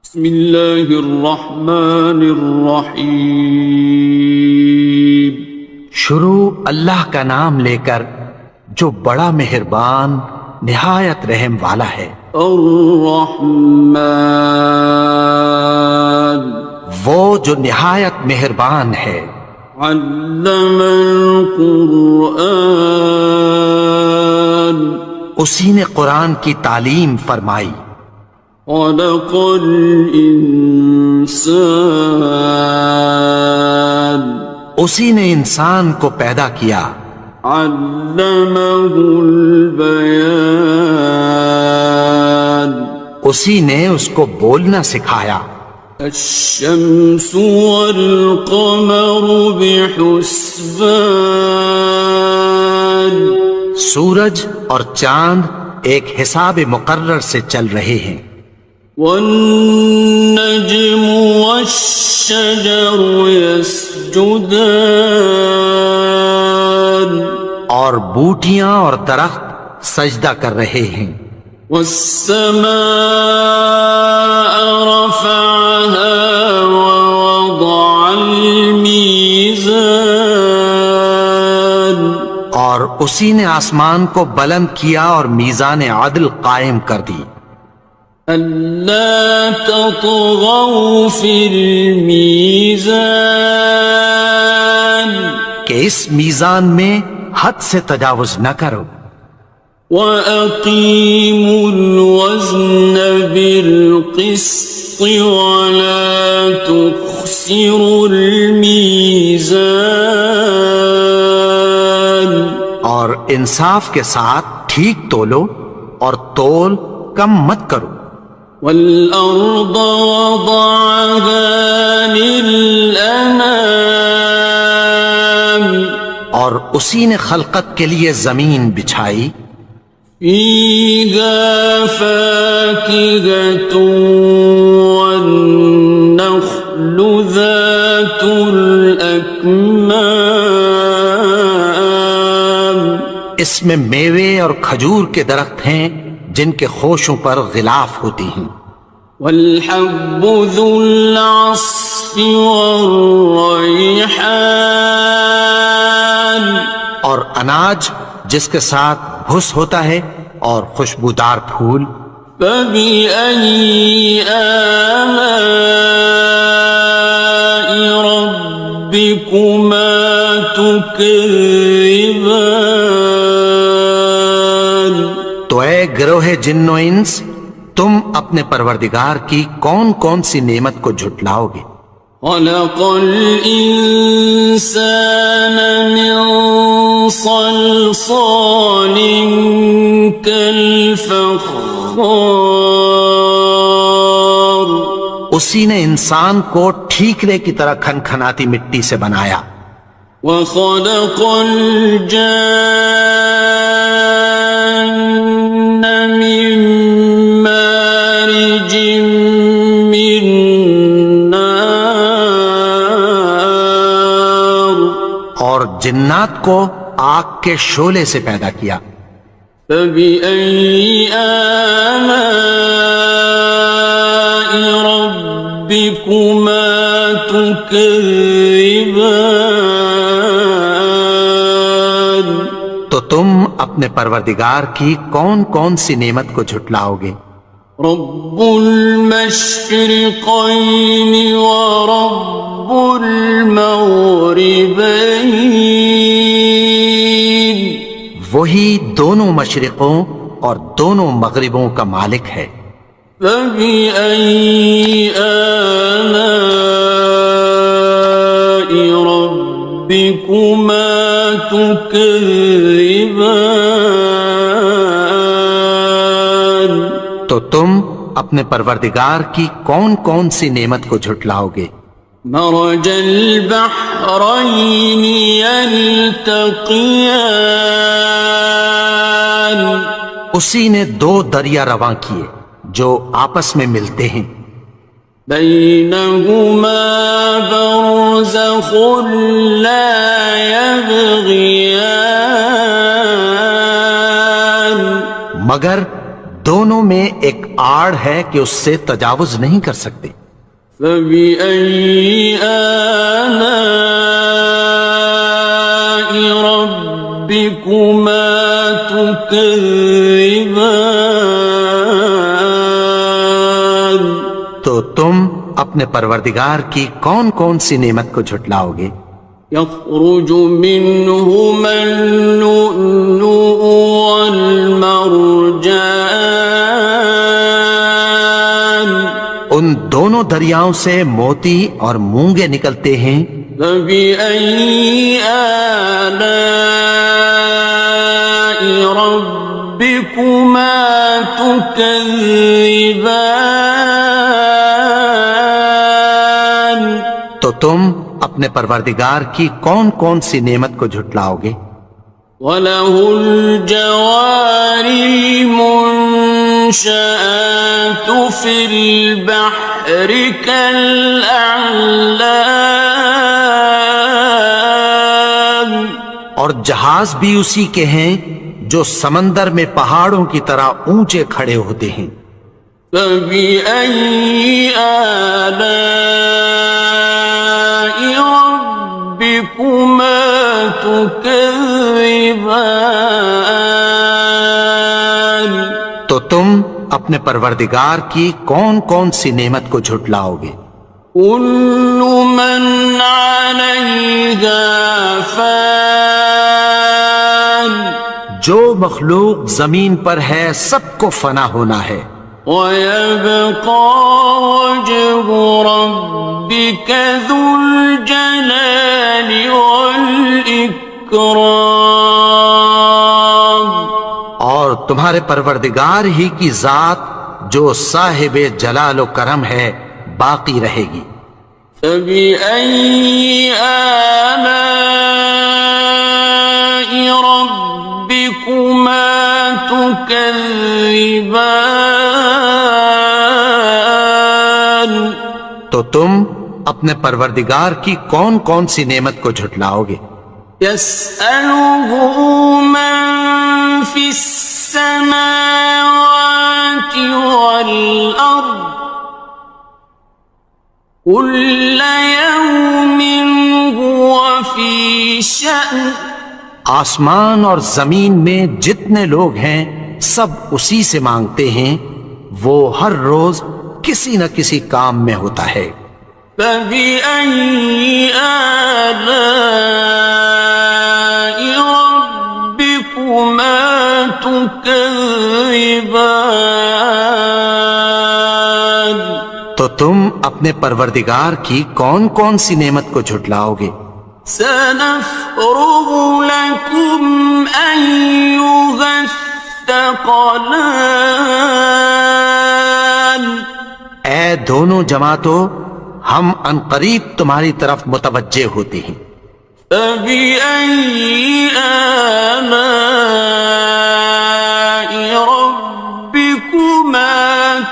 بسم اللہ الرحمن الرحیم۔ شروع اللہ کا نام لے کر جو بڑا مہربان نہایت رحم والا ہے۔ الرحمن، وہ جو نہایت مہربان ہے۔ علم القرآن، اسی نے قرآن کی تعلیم فرمائی۔ خلق الانسان، اسی نے انسان کو پیدا کیا۔ علمہ البیان، اسی نے اس کو بولنا سکھایا۔ الشمس والقمر بحسبان، سورج اور چاند ایک حساب مقرر سے چل رہے ہیں۔ والنجم والشجر يسجدان، اور بوٹیاں اور درخت سجدہ کر رہے ہیں۔ والسماء رفعها ووضع الميزان، اور اسی نے آسمان کو بلند کیا اور میزان عدل قائم کر دی۔ ألا تطغوا في الميزان، کہ اس میزان میں حد سے تجاوز نہ کرو۔ وَأَقِيمُوا الْوَزْنَ بِالْقِسْطِ وَلَا تُخْسِرُوا الْمِيزَانَ، اور انصاف کے ساتھ ٹھیک تولو اور تول کم مت کرو۔ وَالْأَرْضَ وَضَعَهَا لِلْأَنَامِ، اور اسی نے خلقت کے لیے زمین بچھائی۔ فِيهَا فَاكِهَةٌ وَالنَّخْلُ ذَاتُ الْأَكْمَامِ، اس میں میوے اور کھجور کے درخت ہیں جن کے خوشوں پر غلاف ہوتی ہیں۔ وَالْحَبُّ ذُو الْعَصْفِ وَالرَّيْحَانِ، اور اناج جس کے ساتھ بھس ہوتا ہے اور خوشبودار پھول۔ فَبِأَيِّ آلَاءِ رَبِّكُمَا تُكَذِّبَانِ، تو اے گروہ جن و انس، تم اپنے پروردگار کی کون کون سی نعمت کو جھٹلاؤ گے؟ خَلَقَ الْإِنسَانَ مِنْ صَلْصَالٍ كَالْفَخَّارِ، اسی نے انسان کو ٹھیکرے کی طرح کھنکھناتی مٹی سے بنایا۔ وَخَلَقَ الْجَانَّ مِن مَّارِجٍ مِّن نَّارٍ، اور جنات کو آگ کے شعلے سے پیدا کیا۔ فَبِأَيِّ آلَاءِ رَبِّكُمَا تُكَذِّبَانِ، تو تم اپنے پروردگار کی کون کون سی نعمت کو جھٹلاؤ گے؟ رب المشرقين ورب المغربين، وہی دونوں مشرقوں اور دونوں مغربوں کا مالک ہے۔ فبأي آلاء ربكما تكذبان، تو تم اپنے پروردگار کی کون کون سی نعمت کو جھٹلاؤ گے؟ مرج البحرين يلتقيان، اسی نے دو دریا رواں کیے جو آپس میں ملتے ہیں۔ بينهما برزخ لا يبغيان، مگر دونوں میں ایک آڑ ہے کہ اس سے تجاوز نہیں کر سکتے۔ فبأي آلاء ربكما تكذبان؟ تو تم اپنے پروردگار کی کون کون سی نعمت کو جھٹلاؤ گے؟ يخرج منهما اللؤلؤ والمرجان ان دونوں دریاؤں سے موتی اور مونگے نکلتے ہیں۔ فبأي آلاء ربكما تكذبان؟ تو تم اپنے پروردگار کی کون کون سی نعمت کو جھٹلاؤ گے؟ وَلَهُ الْجَوَارِ الْمُنشَآتُ فِي الْبَحْرِ كَالْأَعْلَامِ، اور جہاز بھی اسی کے ہیں جو سمندر میں پہاڑوں کی طرح اونچے کھڑے ہوتے ہیں۔ فَبِأَيِّ آلَاءِ رَبِّكُمَا تُكَذِّبَانِ؟ تو تم اپنے پروردگار کی کون کون سی نعمت کو جھٹلاؤ گے؟ كُلُّ مَنْ عَلَيْهَا فَانٍ، جو مخلوق زمین پر ہے سب کو فنا ہونا ہے۔ وَيَبْقَى وَجْهُ رَبِّكَ ذُو الْجَلَالِ وَالْإِكْرَامِ، اور تمہارے پروردگار ہی کی ذات جو صاحب جلال و کرم ہے باقی رہے گی۔ فَبِأَيِّ آلَاءِ رَبِّكُمَا تُكَذِّبَانِ؟ تو تم اپنے پروردگار کی کون کون سی نعمت کو جھٹلاؤ گے؟ يَسْأَلُهُ مَن فِي السَّمَاوَاتِ وَالْأَرْضِ كُلَّ يَوْمٍ هُوَ فِي شَأْنٍ، آسمان اور زمین میں جتنے لوگ ہیں سب اسی سے مانگتے ہیں، وہ ہر روز کسی نہ کسی کام میں ہوتا ہے۔ فَبِأَيِّ آلَاءِ رَبِّكُمَا تُكَذِّبَانِ؟ تو تم اپنے پروردگار کی کون کون سی نعمت کو جھٹلاؤ گے؟ سَنَفْرُغُ لَكُمْ أَيُّهَ الثَّقَلَانِ، اے دونوں جماعتوں ہم عنقریب تمہاری طرف متوجہ ہوتے ہیں۔ فَبِأَيِّ آلَاءِ رَبِّكُمَا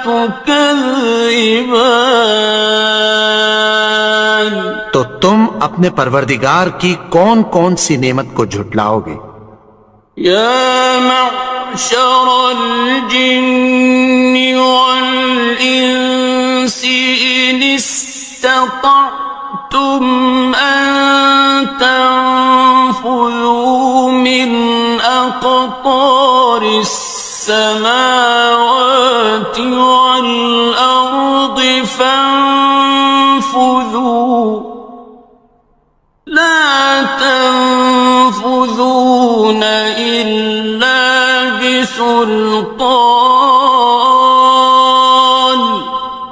تُكَذِّبَانِ؟ تو تم اپنے پروردگار کی کون کون سی نعمت کو جھٹلاؤ گے؟ يَا مَعْشَرَ الْجِنِّ وَالْإِنسِ إِنِ اسْتَطَعْتُمْ أَن تَنفُذُوا مِنْ أَقْطَارِ السَّمَاوَاتِ وَالْأَرْضِ فَانفُذُوا لَا تَنفُذُونَ إِلَّا بِسُلْطَانٍ۔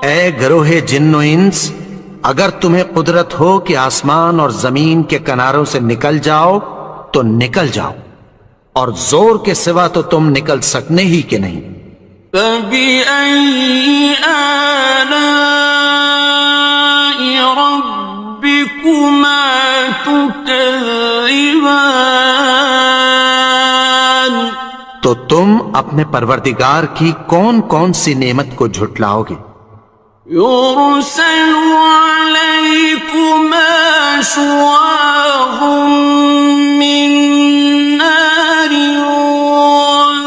اے گروہ جن و انس، اگر تمہیں قدرت ہو کہ آسمان اور زمین کے کناروں سے نکل جاؤ تو نکل جاؤ، اور زور کے سوا تو تم نکل سکنے ہی کہ نہیں۔ فَبِأَيِّ آلَاءِ رَبِّكُمَا تُكَذِّبَانِ؟ تو تم اپنے پروردگار کی کون کون سی نعمت کو جھٹلاؤ گے؟ يُرْسَلُ عَلَيْكُمَا شُوَاظٌ مِّن نَّارٍ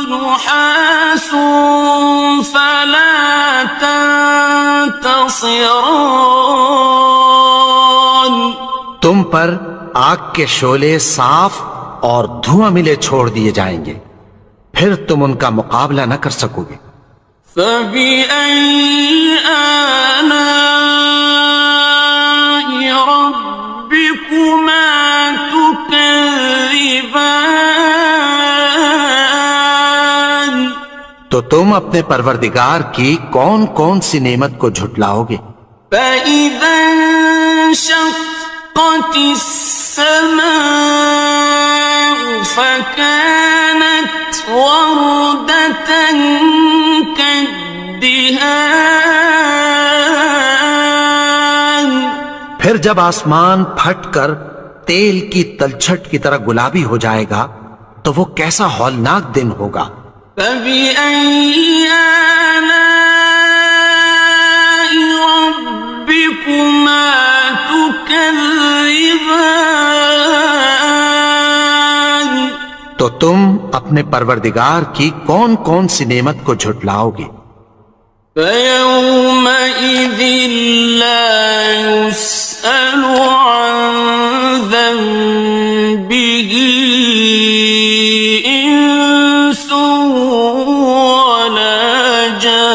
وَنُحَاسٌ ينتصران تم پر آگ کے شعلے صاف اور دھواں ملے چھوڑ دیے جائیں گے، پھر تم ان کا مقابلہ نہ کر سکو گے۔ فبأي آلاء ربكما تكذبان تو تم اپنے پروردگار کی کون کون سی نعمت کو جھٹلاؤ گے؟ فإذا انشقت السماء فكانت وردة كالدهان پھر جب آسمان پھٹ کر تیل کی تلچھٹ کی طرح گلابی ہو جائے گا تو وہ کیسا ہولناک دن ہوگا۔ فبأي آلاء ربكما تكذبان تو تم اپنے پروردگار کی کون کون سی نعمت کو جھٹلاؤ گے؟ فيومئذ لا يسأل عن ذنبه إنس ولا جان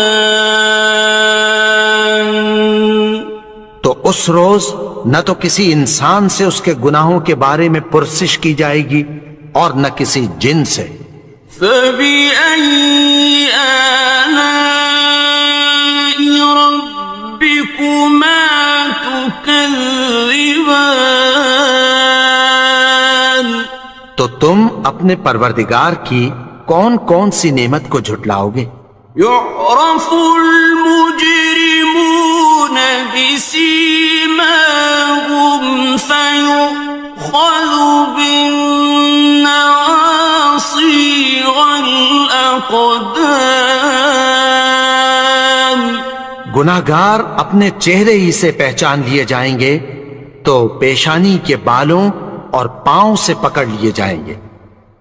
تو اس روز نہ تو کسی انسان سے اس کے گناہوں کے بارے میں پرسش کی جائے گی اور نہ کسی جن سے۔ فبأي آلاء ربكما تكذبان تو تم اپنے پروردگار کی کون کون سی نعمت کو جھٹلاؤ گے؟ يعرف المجرمون بسيماهم فيؤخذ بالنواصي والأقدام گناہگار اپنے چہرے ہی سے پہچان لیے جائیں گے تو پیشانی کے بالوں اور پاؤں سے پکڑ لیے جائیں گے۔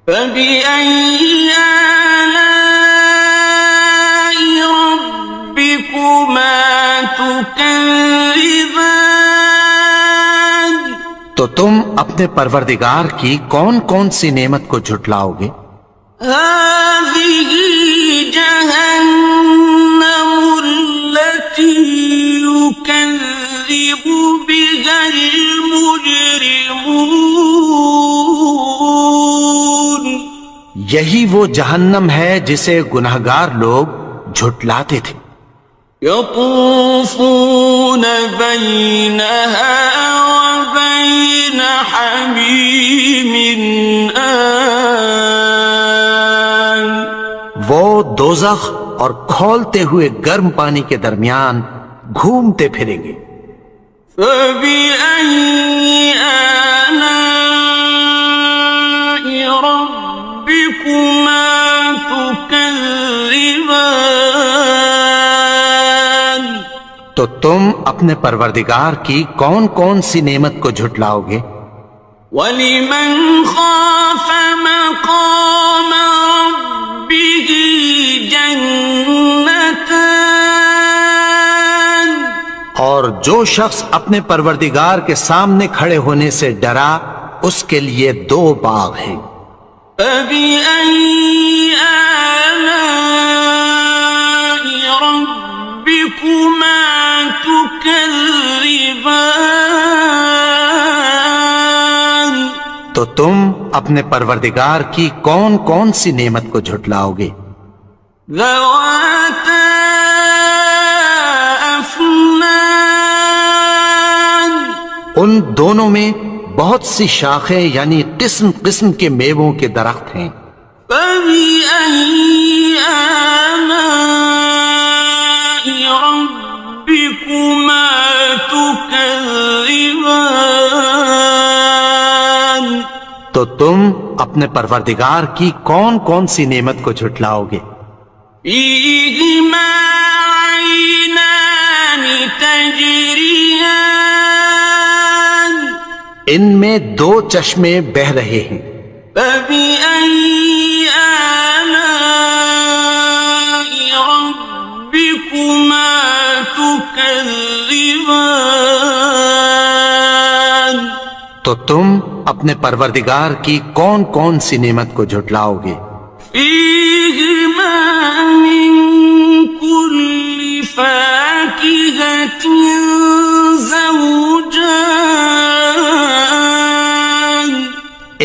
فبأي آلاء ربكما تكذبان تو تم اپنے پروردگار کی کون کون سی نعمت کو جھٹلاؤ گے؟ هذه جهنم التي يكذب بها المجرمون یہی وہ جہنم ہے جسے گناہگار لوگ جھٹلاتے تھے۔ يطوفون بينها وبين حميم آن وہ دوزخ اور کھولتے ہوئے گرم پانی کے درمیان گھومتے پھریں گے۔ فبأي آلاء ربكما تكذبان تو تم اپنے پروردگار کی کون کون سی نعمت کو جھٹلاؤ گے؟ وَلِمَنْ خَافَ مَقَامَ رَبِّهِ جَنَّتَانِ اور جو شخص اپنے پروردگار کے سامنے کھڑے ہونے سے ڈرا اس کے لیے دو باغ ہیں۔ فَبِأَيِّ آلَاءِ رَبِّكُمَا تُكَذِّبَانِ تو تم اپنے پروردگار کی کون کون سی نعمت کو جھٹلاؤ گے؟ ذَوَاتَا أَفْنَانٍ ان دونوں میں بہت سی شاخیں یعنی قسم قسم کے میووں کے درخت ہیں۔ فَبِأَيِّ آلَاءِ رَبِّكُمَا تُكَذِّبَانِ تو تم اپنے پروردگار کی کون کون سی نعمت کو جھٹلاؤ گے؟ فِيهِمَا عَيْنَانِ تَجْرِيَانِ ان میں دو چشمے بہ رہے ہیں۔ فَبِأَيِّ آلَاءِ رَبِّكُمَا تكذبان تو تم اپنے پروردگار کی کون کون سی نعمت کو جھٹلاؤ گے؟ فيهما من كل فاكهة زوجان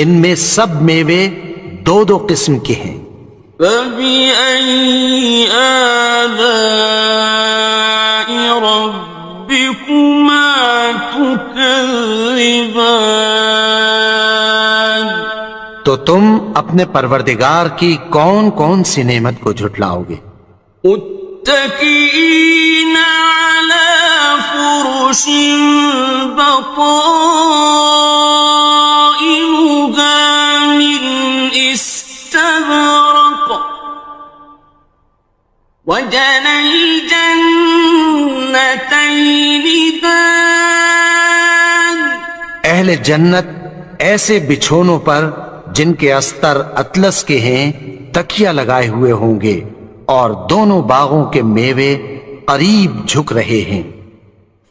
ان میں سب میوے دو دو قسم کے ہیں۔ فبأي آلاء ربكما تكذبان تو تم اپنے پروردگار کی کون کون سی نعمت کو جھٹلاؤ گے؟ متكئين على فرش بطائنها من استبرق وجنى الجنتين دان اہل جنت ایسے بچھونوں پر جن کے استر اطلس کے ہیں تکیہ لگائے ہوئے ہوں گے، اور دونوں باغوں کے میوے قریب جھک رہے ہیں۔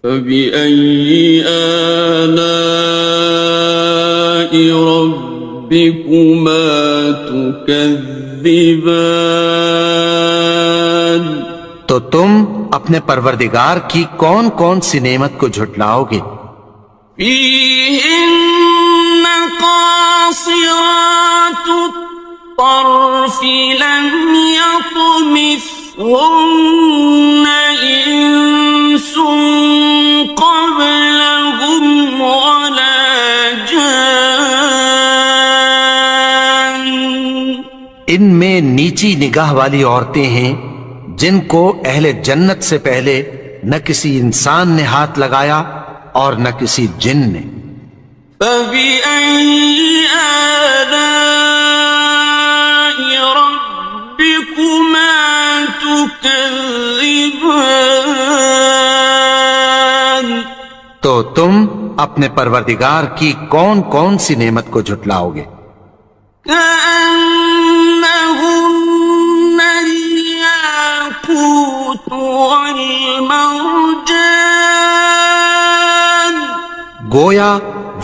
فبأي آلاء ربكما تكذبان تو تم اپنے پروردگار کی کون کون سی نعمت کو جھٹلاؤ گے؟ فيهن قاصرات الطرف لم يطمثهن إنس قبلهم ولا جان ان میں نیچی نگاہ والی عورتیں ہیں جن کو اہل جنت سے پہلے نہ کسی انسان نے ہاتھ لگایا اور نہ کسی جن نے۔ فبأي آلاء ربكما تكذبان تو تم اپنے پروردگار کی کون کون سی نعمت کو جھٹلاؤ گے؟ كأنهن الياقوت والمرجان گویا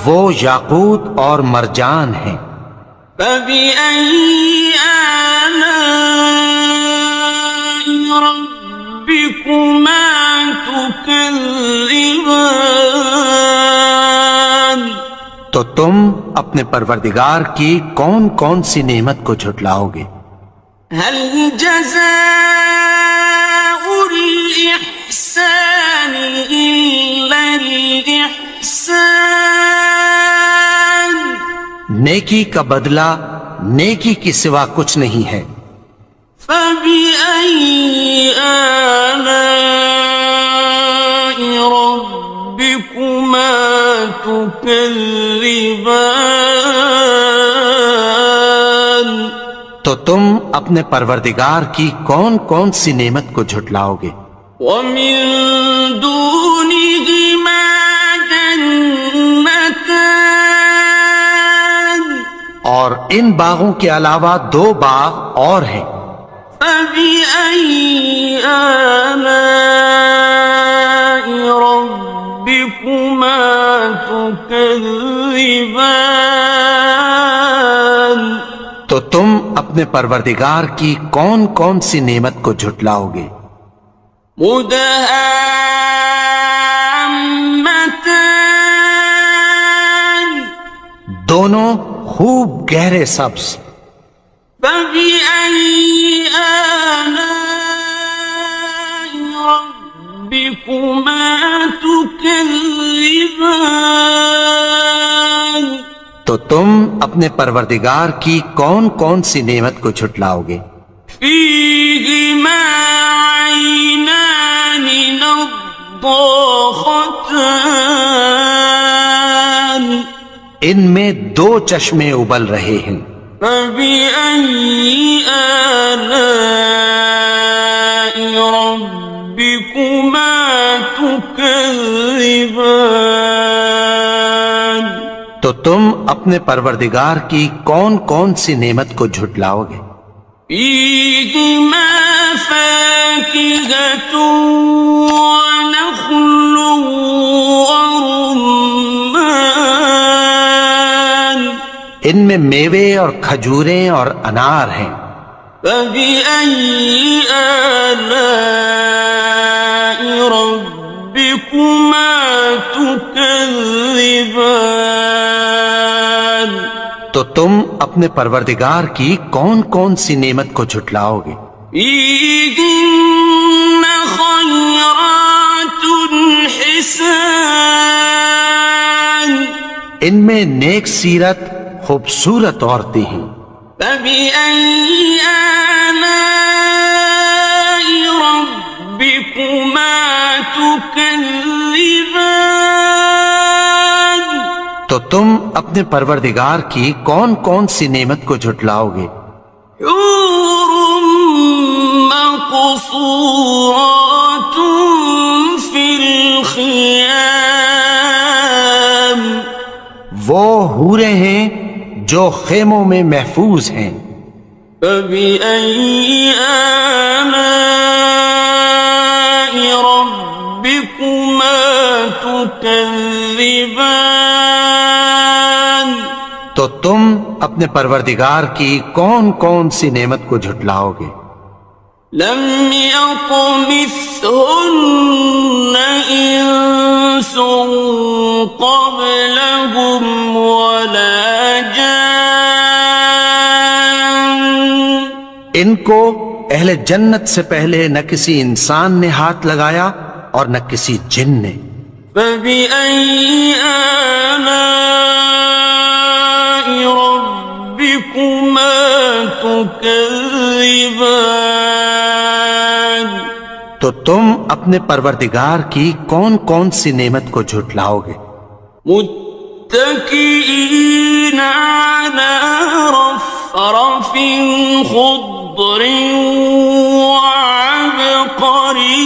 وہ یاقوت اور مرجان ہیں۔ فبأي آلاء ربكما تكذبان تو تم اپنے پروردگار کی کون کون سی نعمت کو جھٹلاؤ گے؟ هل جزاء الإحسان إلا الإحسان نیکی کا بدلہ نیکی کی سوا کچھ نہیں ہے۔ فبأي آلاء ربكما تكذبان تو تم اپنے پروردگار کی کون کون سی نعمت کو جھٹلاؤ گے؟ ومن دونهما جنتان اور ان باغوں کے علاوہ دو باغ اور ہیں۔ فبأي آلاء ربكما تكذبان تو تم اپنے پروردگار کی کون کون سی نعمت کو جھٹلاؤ گے؟ مدهامتان دونوں خوب گہرے سبز۔ فبأي آلاء ربكما تكذبان تو تم اپنے پروردگار کی کون کون سی نعمت کو جھٹلاؤ گے؟ فيهما عينان نضاختان ان میں دو چشمے ابل رہے ہیں۔ فبأي آلاء ربكما تكذبان تو تم اپنے پروردگار کی کون کون سی نعمت کو جھٹلاؤ گے؟ فيهما فاكهة ونخل ورمان ان میں میوے اور کھجوریں اور انار ہیں. فبأي آلاء ربكما تكذبان تو تم اپنے پروردگار کی کون کون سی نعمت کو جھٹلاؤ گے؟ فيهن خيرات حسان ان میں نیک سیرت خوبصورت عورتیں ہیں. فبأي آلاء ربكما تكذبان تو تم اپنے پروردگار کی کون کون سی نعمت کو جھٹلاؤ گے؟ حور مقصورات في الخيام وہ حوریں ہیں جو خیموں میں محفوظ ہیں. فبأي آلاء ربكما تكذبان تو تم اپنے پروردگار کی کون کون سی نعمت کو جھٹلاؤ گے؟ لم يطمثهن إنس قبلهم ولا جان ان کو اہل جنت سے پہلے نہ کسی انسان نے ہاتھ لگایا اور نہ کسی جن نے. فبأي آلاء ربكما تكذبان تو تم اپنے پروردگار کی کون کون سی نعمت کو جھٹلاؤ گے؟ متكئين على رفرف خضر وعبقري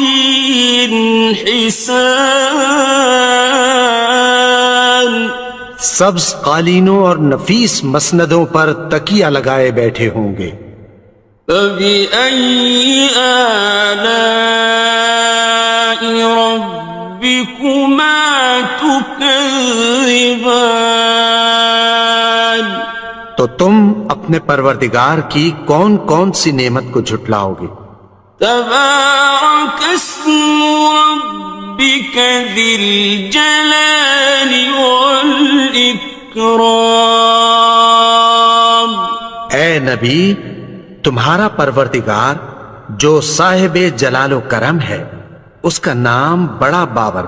حسان سبز قالینوں اور نفیس مسندوں پر تکیہ لگائے بیٹھے ہوں گے. فبأي آلاء ربكما تكذبان تو تم اپنے پروردگار کی کون کون سی نعمت کو جھٹلاؤ گے؟ تبارك اسم ربك ذي الجلال والإكرام اے نبی، تمہارا پروردگار جو صاحب جلال و کرم ہے، اس کا نام بڑا بابر